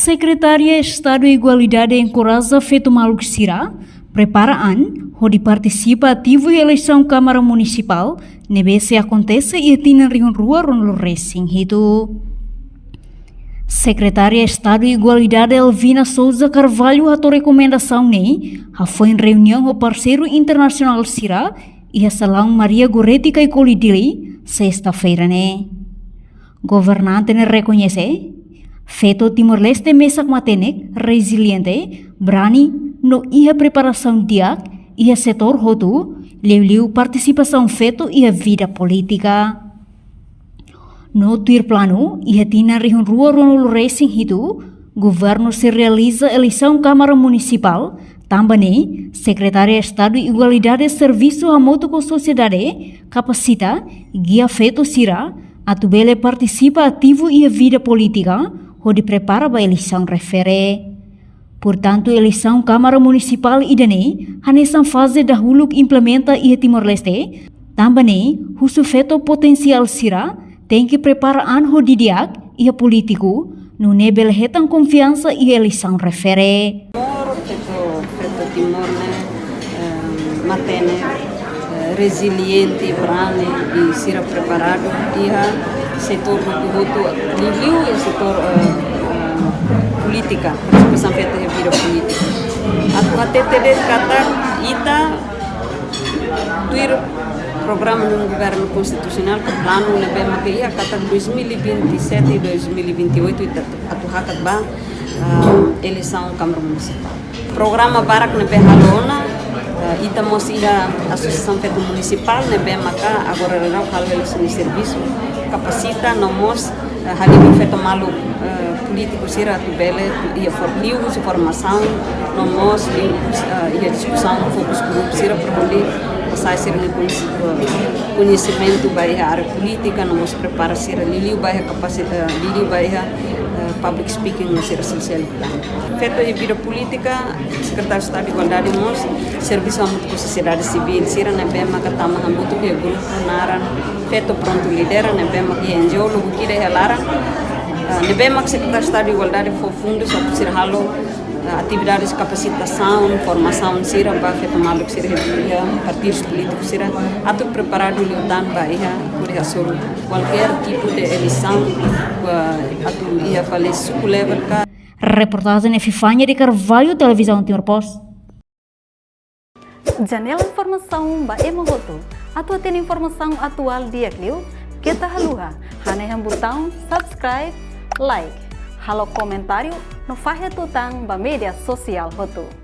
Secretaria Estado e Igualdade encoraja feito Maluco Sira, preparaan, onde participa ativo e eleição Câmara Municipal, nebese acontece e tinan riun rua ronlo racing itu. Secretária Estado e Igualdade Elvina Souza Carvalho atou recomendação foi em reunião o parceiro internacional Sira e a Salão Maria Goretti e Colidili, sexta-feira Governante reconhece feito Timor-Leste mesak matenek resiliente, brani no ia preparação diak ia setor hotu, liu participação feito ia vida política. No tuir plano, ia tina rihun rua ronul racing itu, governo se realiza eleição Câmara Municipal, também Secretaria Estado e Igualdade Serviço a moto com sociedade, capacita, guia feito Sira, atubele participa ativo e a vida política, onde prepara a eleição refere. Portanto, eleição Câmara Municipal idane, hanesan fase dahulu implementa e Timor-Leste, também, husu feto potensial Sira, tem que preparar anho didiak e a político, no nebel hetan confiança e eleição refere. Feto Timor, matene, resiliente, brane e Sira preparado, e setor do livro e setor política, participação feita em vida política. Até ter Qatar ita tuir programa no governo constitucional que plano na bema que ia Qatar 2027 e 2028 ita atuhakat ba eleição Câmara Municipal. Programa barak na behalona ita mosida associação feita municipal na bema ka agora não falo eleição de serviço capacita nomos halimi feito malu político Sira tu bele ia forliu de formação nomos ia discussão fokus grupo Sira promover sai ser conhecimento vai a área política nomos prepara Sira liliu vai capacita liliu vai public speaking na Sira social feito de vida política secretário de Estado de Igualdade nós serviço a muito sociedade civil Sira na bema katama muito que grupo naran feito pronto lidera na bema que NGO logo que de lara na bema que secretário de Estado de Igualdade for fundo só por ser halo atividades de capacitação formação Sira para feito maluco Sira partidos políticos Sira atu preparado lutan baia por sobre qualquer tipo de eleição atu ia fazer suco level ka. Reportagem Fifanya de Carvalho, Televisão Timor-Post. Janela informação ba emohoto. Atau tem informação atual dia kliu, kita haluha, haneham botão subscribe, like, halo comentário, no fahe tutang ba media sosial hotu.